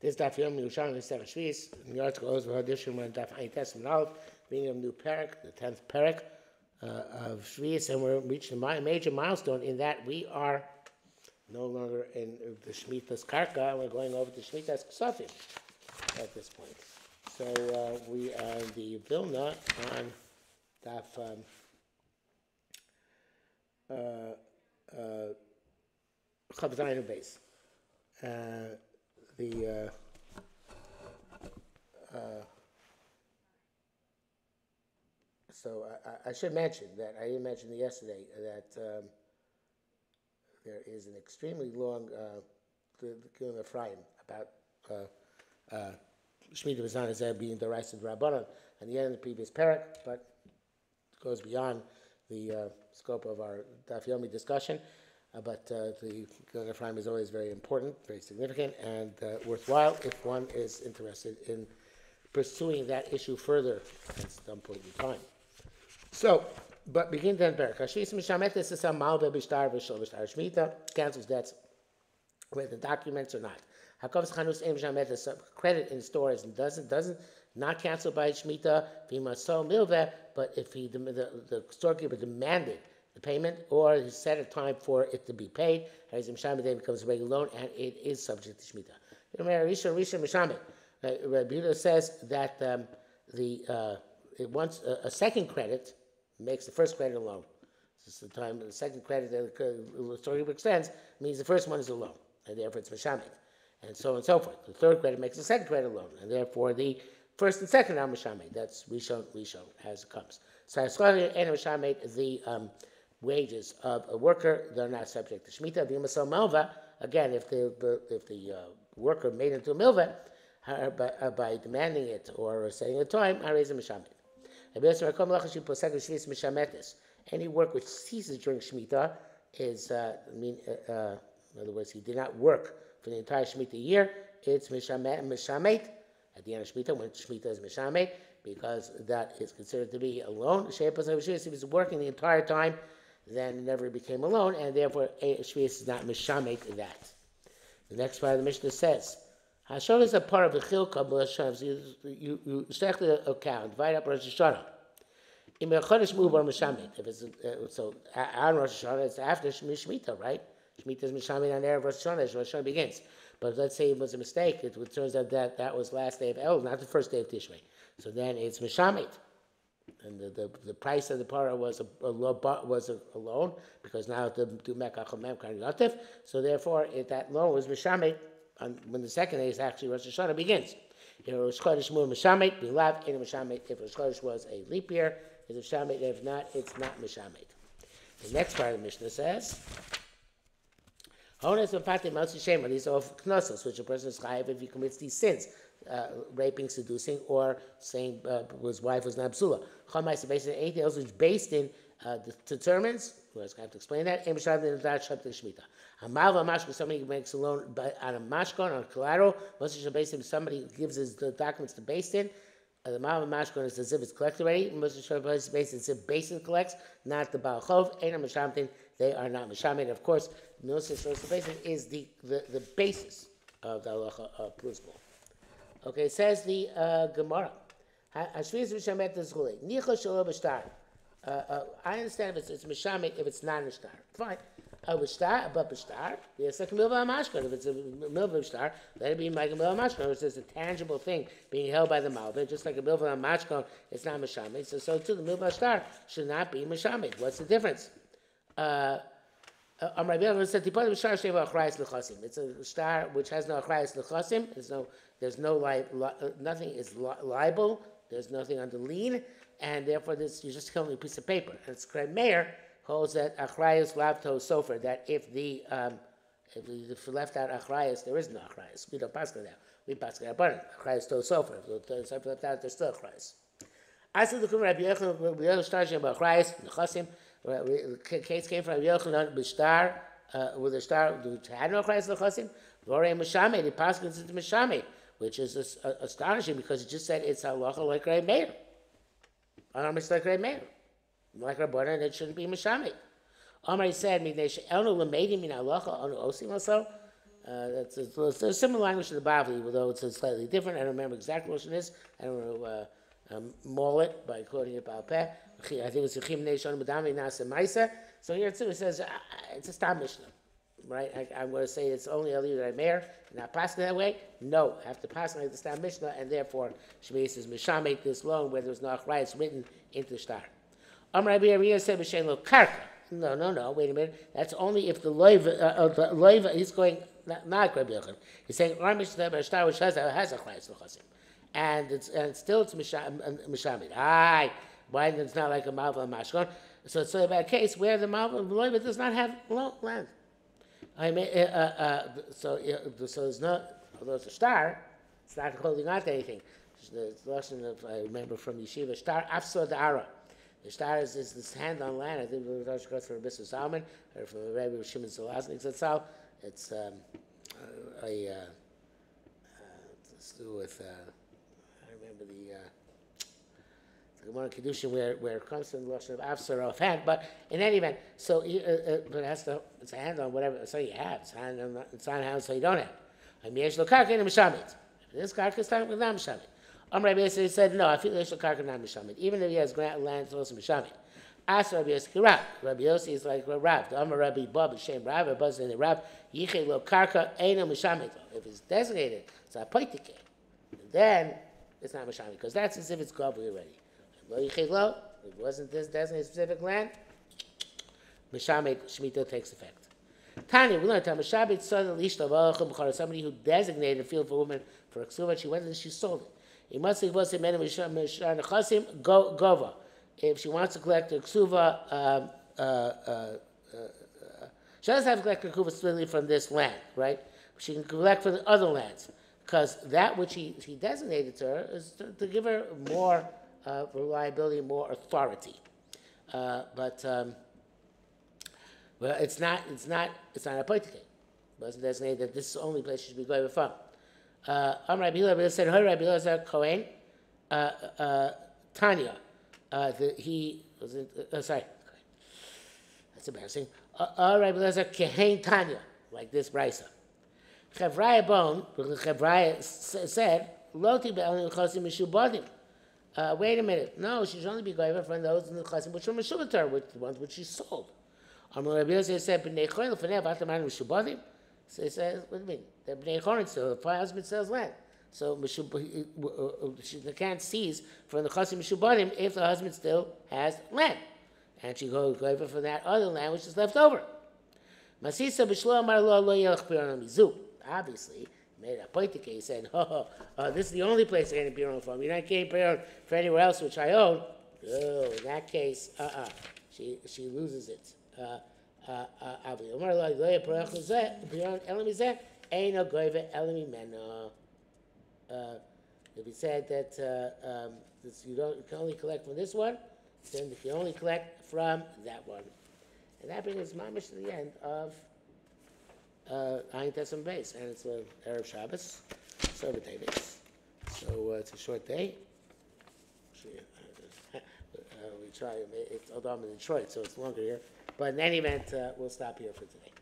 This daf Yom Yerushalmi Shevi'is. The article goes with addition when daf Ayin Testament Aleph, being a new parak, the 10th parak of Shevi'is, and we're reaching a major milestone in that we are no longer in the Shemitah's Karka, we're going over to Shemitah's Ksafim at this point. So we are in the Vilna on daf Chavzayin base. So I should mention that I didn't mention it yesterday that there is an extremely long Gilun Ephraim about Shemitah B'Zan being the rice of Rabbanan and the end of the previous parak, but it goes beyond the scope of our Daf Yomi discussion. But the Gilun Ephraim is always very important, very significant, and worthwhile if one is interested in pursuing that issue further at some point in time. So, but begin then, Barak. Shemitah cancels debts, whether documents or not. Credit in stores and doesn't not cancel by Shemitah. But if the storekeeper demanded the payment, or he set a time for it to be paid, it becomes a regular loan and it is subject to Shemitah. Rabbi Yehuda says that it wants a second credit makes the first credit a loan. This is the time the second credit that the storekeeper extends means the first one is a loan, and therefore it's Meshamet, and so on and so forth. The third credit makes the second credit a loan, and therefore the first and second are Meshamet. That's Rishon as it comes. So the wages of a worker, they're not subject to Shemitah. Again, if the worker made into a milveh by demanding it or setting a time, any work which ceases during Shemitah is, in other words, he did not work for the entire Shemitah year, it's Mishamet at the end of Shemitah, when Shemitah is Mishamet, because that is considered to be a loan. If he was working the entire time, then it never became a loan, and therefore Shevi'is is not Mishamet that. The next part of the Mishnah says, Hashon is a part of the Chilka, you stack the account, divide up Rosh Hashanah. If it's so on Rosh Hashanah, it's after Shemitah, right? Shemitah is Mishamet on there of Rosh Hashanah, as Rosh Hashanah begins. But let's say it was a mistake. It turns out that was last day of El, not the first day of Tishrei. So then it's Mishamet. And the price of the para was a loan, because now to do Mekach Mem Karyotif. So therefore, that loan was Mishamet when the second day is actually Rosh Hashanah begins. Rosh Chodesh Mu Mishamet, Bilav, in Mishamet. If Rosh Chodesh was a leap year, it's Mishamet. If not, it's not Mishamet. The next part of the Mishnah says, Honas Mafate Motzi Shema, these are Knossos, which a person is chayav if he commits these sins, raping, seducing, or saying his wife was not psula. Chamais is based on anything else which based in determines, who has to explain that, somebody makes a loan on a mashkon, on a collateral, somebody gives the documents to based in, the Mav Mashkon is as if it's collected already. Most of the is as if Basin collects, not the Baal Chov. Ain't Mishamtin. They are not Mishamin. Of course, Milsa Basin is the basis of the halacha principle. Okay, it says the Gemara. Hashviz Mishamet is Chulei. Nicha Shelo B'Shtar. I understand if it's Mishamet if it's not B'Shtar. Fine. B'Shtar, but B'Shtar, it's like a Milva Mashkon. If it's a Milva B'Shtar, let it be like a Milva Mashkon. It's just a tangible thing being held by the Malva, just like a Milva Mashkon, it's not Mishamet. So too, the Milva B'Shtar should not be Mishamet. What's the difference? It's a star which has no achrayas lechasim. There's no nothing is liable. There's nothing under lien, and therefore this you just kill a piece of paper. And it's Krei Meir holds that achrayas lavto sofer, that if left out achrayas, there is no achrayas. We don't pass it out. We pass it out. But achrayas to sofer. If left out, there's still achrayas. I said the Rabbi Yochanan starting about achrayas lechasim. The case came from Rabbi Yochanan b'shtar with a star which had no achrayas lechasim. Vorei mishamed. He passed it into mishamed, which is astonishing because it just said it's halacha like Rei Meir. It's like Rei Meir. Like Rabbanan, it shouldn't be Mishamet. Omar said, It's a similar language to the Bavli, although it's slightly different. I don't remember exactly what it is. I don't want to maul it by quoting it by peh. I think it's Yechim Neshon Madami Nasa Maisa. So here too it says it's a Stam Mishnah, right? I'm going to say it's only a leader that mayor, not passing that way. No, I have to pass like the Stam Mishnah, and therefore Shevi'is is Mishamate this loan where there's no Achrayas it's written into the star. Rabbi Ariya said B'Shem Lo Karka. No, wait a minute. That's only if the loiva he's going, not Rabbi Yochanan. He's saying, Shtar which has a Chrayas L'chasim. And still it's Mishamid. Why it's not like a Malva and Mashkon? So it's about a case where the Malva and loiva does not have land. I mean, so there's not, although it's a star, it's not holding on to anything. The lesson of, I remember from Yeshiva, star Afsor Da'ara. The star is this hand on land. I think it was from Rabbi Salman or from Rabbi Shimon Zalaznik Zatzal. It's it's to do with I remember the Gemara Kedushin where it comes from the lesson of Afsar of hand. But in any event, so but it has to it's a hand on whatever. So you have it's on hand, so you don't have. I mean, yesh lo karka in mishamit. This karka is talking about mishamit. Rabbi Yossi said, no, I feel yesh lo karka not mishamit. Even if he has land, it's also mishamit. Ask Rabbi Yossi Rab. Rabbi Yossi is like Rab. The Amar Rabbi Bob Shem Rab. Rabbi Buzz in the Rab. Yichei lo karka eino mishamit. If it's designated, it's a poitike. Then it's not mishamit because that's as if it's gobbled already. Lo yichei lo. If it wasn't this designated specific land, mishamit shmita takes effect. Tanya, we learned Mishabit saw the leash of somebody who designated a field for a woman for a ksuva. She went and she sold it. He must say, "Was gova." If she wants to collect her ksuva, she doesn't have to collect her ksuva specifically from this land, right? She can collect from the other lands because that which he designated to her is to give her more reliability, more authority. Well, it's not a poitike. It wasn't designated that this is the only place she should be going from. Rabbi Hillel said, "Hey, Rabbi Hillel Kohen, Tanya, he was sorry, that's embarrassing. Rabbi Hillel Kohen Tanya, like this brisa. Chevraya Bon, Chevraya said, Loti be'elim chasim mishubadim. Wait a minute, no, she should only be going from those in the chasim which were mishubatar, which the ones which she sold." Rabbi Yossi said, "B'nei chorin l'fanei avatam anu mishubadim." So he says, "What do you mean? The b'nei chorin still, if my husband sells land, so she can't seize from the chasim mishubadim if the husband still has land, and she goes over for that other land which is left over." Masisa b'shlo amar lo yelach piron mizu. Obviously, made a poitike. He said, "This is the only place I get a piron from. You're not getting piron for anywhere else which I own." Oh, in that case, she loses it. If he said that you can only collect from this one, then you can only collect from that one. And that brings mamish to the end of Ayin Tesam Beis, and it's Erev Shabbos, Sober Davis. So it's a short day. We try. Although I'm in Detroit, so it's longer here. But in any event, we'll stop here for today.